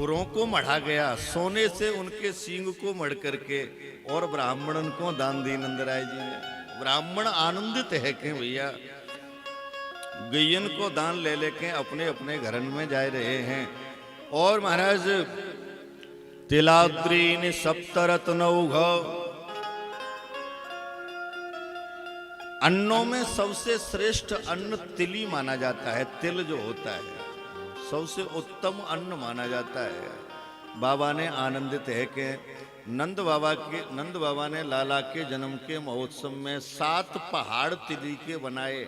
खुरों को मढ़ा गया, सोने से उनके सींग को मढ़ करके और ब्राह्मणन को दान दी नंदराय जी ने। ब्राह्मण आनंदित है कि भैया गैयन को दान ले लेके अपने अपने घरन में जा रहे हैं। और महाराज तिलाद्री ने सप्तरत्नौघ, अन्नों में सबसे श्रेष्ठ अन्न तिली माना जाता है। तिल जो होता है सबसे उत्तम अन्न माना जाता है। बाबा ने आनंदित है कि नंद बाबा ने लाला के जन्म के महोत्सव में 7 पहाड़ तिली के बनाए।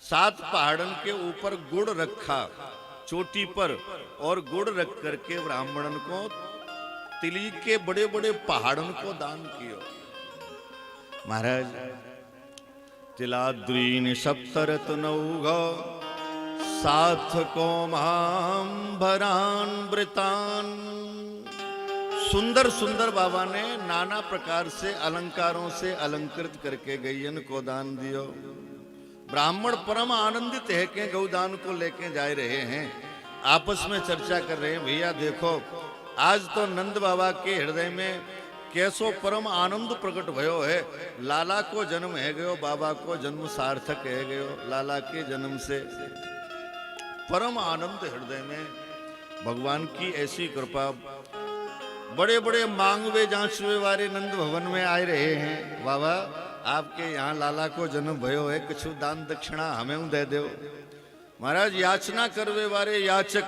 7 पहाड़न के ऊपर गुड़ रखा चोटी पर, और गुड़ रख करके ब्राह्मणन को तिली के बड़े बड़े पहाड़न को दान किया। महाराज तिलाद्रीन सप्तरत्नौघ साथ को महांभरान वृतान। सुंदर सुंदर बाबा ने नाना प्रकार से अलंकारों से अलंकृत करके गैयन को दान दियो। ब्राह्मण परम आनंदित है कि गौदान को लेके जा रहे हैं। आपस में चर्चा कर रहे हैं, भैया देखो आज तो नंद बाबा के हृदय में कैसो परम आनंद प्रकट भयो है। लाला को जन्म है गयो, बाबा को जन्म सार्थक है गयो। लाला के जन्म से परम आनंद हृदय में, भगवान की ऐसी कृपा। बड़े बड़े मांगवे जांचवे वाले नंद भवन में आए रहे हैं। बाबा आपके यहाँ लाला को जन्म भयो है, कुछ दान दक्षिणा हमें दे दो। महाराज याचना करवे वाले याचक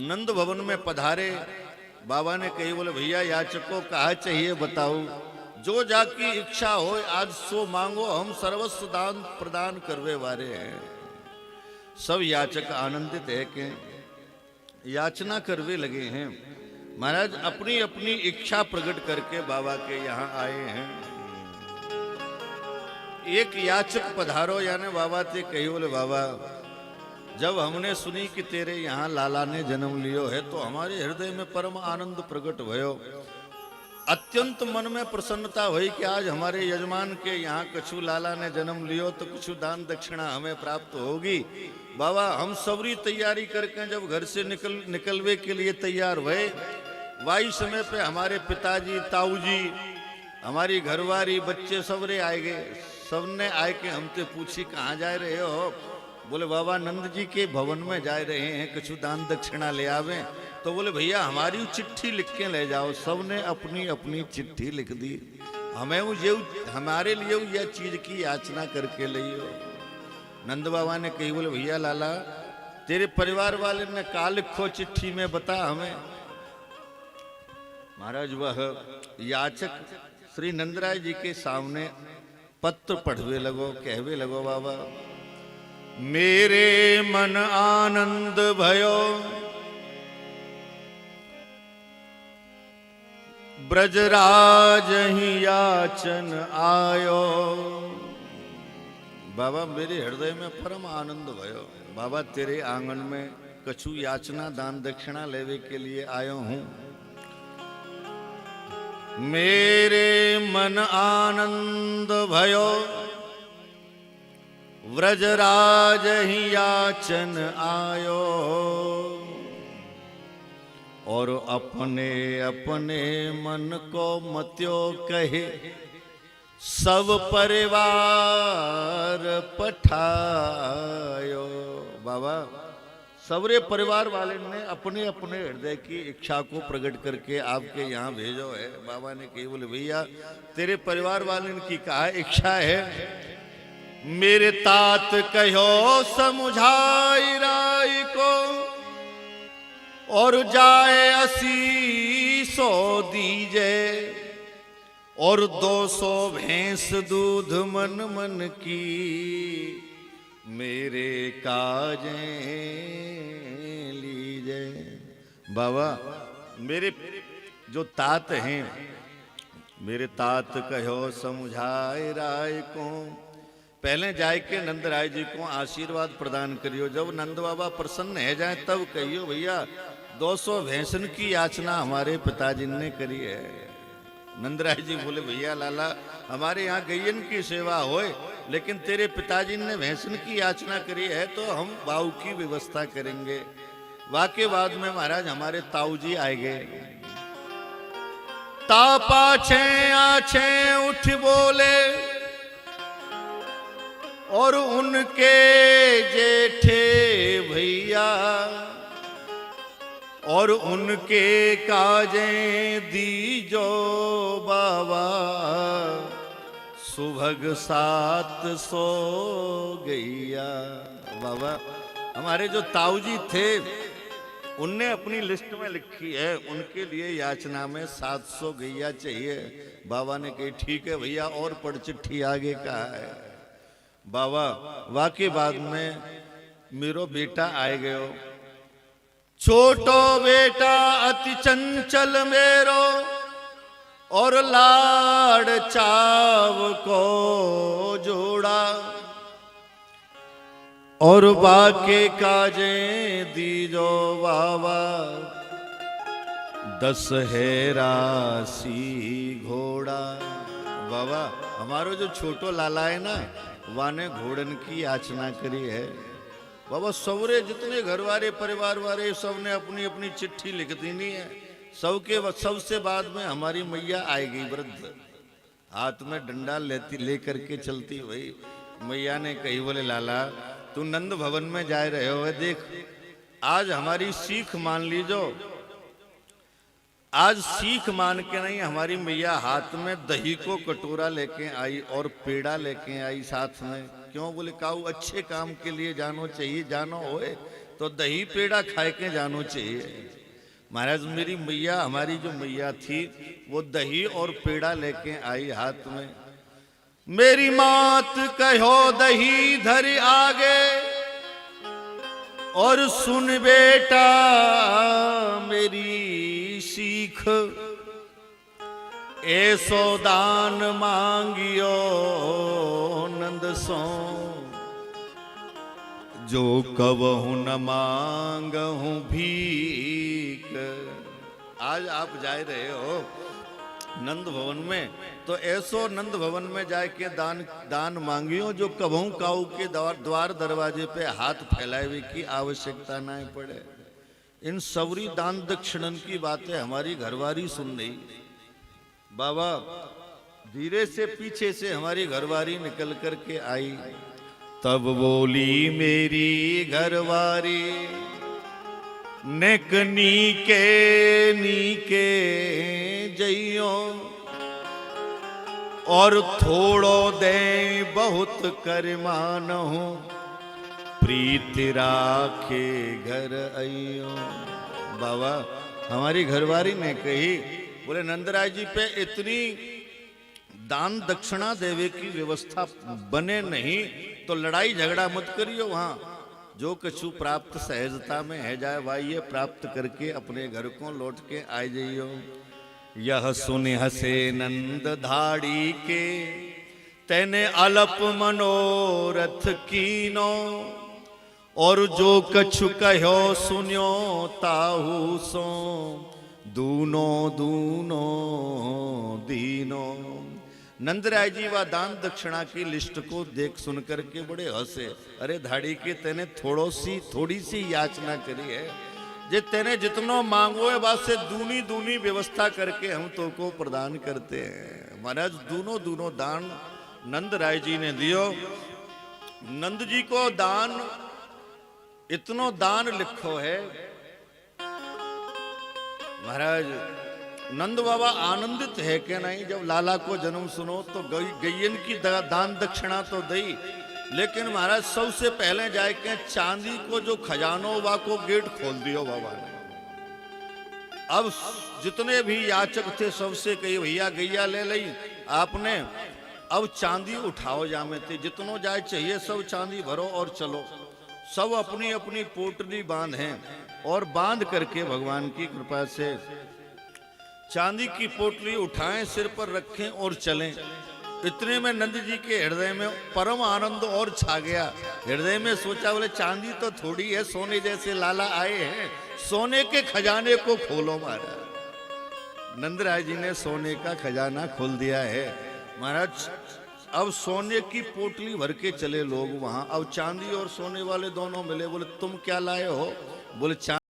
नंद भवन में पधारे। बाबा ने कही, बोले भैया याचक को कहा चाहिए बताओ, जो जाकी इच्छा हो आज सो मांगो, हम सर्वस्व दान प्रदान करवे वाले हैं। सब याचक आनंदित है कि याचना करवे लगे हैं। महाराज अपनी अपनी इच्छा प्रकट करके बाबा के यहाँ आए हैं। एक याचक पधारो, यानी बाबा से कही, बोले बाबा जब हमने सुनी कि तेरे यहाँ लाला ने जन्म लियो है तो हमारे हृदय में परम आनंद प्रकट भयो। अत्यंत मन में प्रसन्नता हुई कि आज हमारे यजमान के यहाँ कछु लाला ने जन्म लियो तो कुछ दान दक्षिणा हमें प्राप्त होगी। बाबा हम सबरी तैयारी करके जब घर से निकलवे के लिए तैयार हुए, वाई समय पे हमारे पिताजी ताऊजी हमारी घरवारी बच्चे सबरे आए गए। सबने आए के हमसे पूछी कहाँ जा रहे हो। बोले बाबा नंद जी के भवन में जा रहे हैं, कुछ दान दक्षिणा ले आवे। तो बोले भैया हमारी चिट्ठी लिख के ले जाओ। सबने अपनी अपनी चिट्ठी लिख दी। हमें ये हमारे लिए यह चीज की याचना करके लियो। नंद बाबा ने कही, बोले भैया लाला तेरे परिवार वाले ने का लिखो चिट्ठी में बता हमें। महाराज वह याचक श्री नंदराय जी के सामने पत्र पढ़वे लगो, कहवे लगो, बाबा मेरे मन आनंद भयो ब्रजराज ही याचन आयो। बाबा मेरे हृदय में परम आनंद भयो। बाबा तेरे आंगन में कछु याचना दान दक्षिणा लेवे के लिए आयो हूं। मेरे मन आनंद भयो व्रजराज ही याचन आयो। और अपने अपने मन को मत्यो कहे सब परिवार पठायो। बाबा सबरे परिवार वाले ने अपने अपने हृदय की इच्छा को प्रकट करके आपके यहाँ भेजो है। बाबा ने कही, बोले भैया तेरे परिवार वाले की कहा इच्छा है, मेरे तात कहो समुझाई राय को और जाए 80 दीजे और 200 भैंस दूध मन मन की मेरे काजे लीजे। बाबा मेरे जो तात हैं, मेरे तात कहो समझाए राय को, पहले जाए के नंद राय जी को आशीर्वाद प्रदान करियो। जब नंद बाबा प्रसन्न है जाए तब कहियो भैया 200 भैंसन की याचना हमारे पिताजी ने करी है। नंद राय जी बोले भैया लाला हमारे यहाँ गैयन की सेवा होए, लेकिन तेरे पिताजी ने भैंसन की याचना करी है तो हम बाऊ की व्यवस्था करेंगे। वाके बाद में महाराज हमारे ताऊ जी आए गए। ता पाछे आछे उठ बोले और उनके जेठे भैया और उनके काजे दीजो बाबा सुभग 700 गैया। बाबा हमारे जो ताऊ जी थे उनने अपनी लिस्ट में लिखी है, उनके लिए याचना में 700 गैया चाहिए। बाबा ने कही ठीक है भैया, और पढ़ चिट्ठी आगे कहा है। बाबा वाके बाद में मेरो बेटा आए गयो। छोटो बेटा अति चंचल मेरो और लाड़ चाव को जोड़ा और बाके काजे दीजो बाबा 10 है राशि घोड़ा। बाबा हमारो जो छोटो लाला है ना, वाने घोड़न की याचना करी है। बाबा सवरे जितने घर वाले परिवार वाले सबने अपनी अपनी चिट्ठी लिख देनी है। सबसे बाद में हमारी मैया आएगी, वृद्ध हाथ में डंडा लेकर के चलती। भाई मैया ने कही, बोले लाला तू नंद भवन में जा रहे हो, देख आज हमारी सीख मान लीजो। आज सीख मान के नहीं, हमारी मैया हाथ में दही को कटोरा लेके आई और पेड़ा लेके आई साथ में। क्यों? बोले काऊ अच्छे काम के लिए जानो चाहिए, जानो होए तो दही पेड़ा खाए के जानो चाहिए। महाराज मेरी मैया, हमारी जो मैया थी वो दही और पेड़ा लेके आई हाथ में। मेरी मात कहो दही धर आगे और सुन बेटा मेरी सीख, ऐसो दान मांगियो नंद सो जो कबहु न मांगहु भीख। आज आप जा रहे हो नंद भवन में, तो ऐसो नंद भवन में जाके दान मांगियो जो कबहू काऊ के द्वार दरवाजे पे हाथ फैलावे की आवश्यकता ना पड़े। इन सवरी दान दक्षिणन की बातें हमारी घरवारी सुन रही। बाबा धीरे से पीछे से हमारी घरवारी निकल कर के आई। तब बोली मेरी घरवारी, नेक नीके नीके जइयो और थोड़ो दे बहुत कर मानहु, प्रीति राखे घर आइयो। बाबा हमारी घरवारी ने कही, बोले नंदराय जी पे इतनी दान दक्षिणा देवे की व्यवस्था बने नहीं तो लड़ाई झगड़ा मत करियो। वहां जो कछु प्राप्त सहजता में है जाए वाइये प्राप्त करके अपने घर को लौट के आ जाइयो। यह सुन हसे नंद धाड़ी के तेने अलप मनोरथ कीनो, और जो कछु कहो सुन्यो ताहू सो दूनो दूनो दीनो। नंदराय जी व दान दक्षिणा की लिस्ट को देख सुन करके बड़े हंसे। अरे धाड़ी के तेने थोड़ी सी याचना करी है, जे तेने जितनो मांगो है बात से दूनी दूनी व्यवस्था करके हम तो को प्रदान करते हैं। महाराज दूनो दान नंद राय जी ने दियो। नंद जी को दान इतनो दान लिखो है। महाराज नंद बाबा आनंदित है कि नहीं? जब लाला को जन्म सुनो तो गैयन की दान दक्षिणा तो दई, लेकिन महाराज सबसे पहले जाके चांदी को जो खजानो वा को गेट खोल दियो बाबा ने। अब जितने भी याचक थे सबसे कही भैया गैया ले ली आपने, अब चांदी उठाओ जामे थे, जितनो जाए चाहिए सब चांदी भरो और चलो। सब अपनी अपनी पोटली बांधे और बांध करके भगवान की कृपा से चांदी की पोटली उठाएं, सिर पर रखें और चलें। इतने में नंद जी के हृदय में परम आनंद और छा गया। हृदय में सोचा, बोले चांदी तो थोड़ी है, सोने जैसे लाला आए हैं, सोने के खजाने को खोलो महाराज। नंदराय जी ने सोने का खजाना खोल दिया है महाराज। अब सोने की पोटली भर के चले लोग वहां। अब चांदी और सोने वाले दोनों मिले, बोले तुम क्या लाए हो? बोले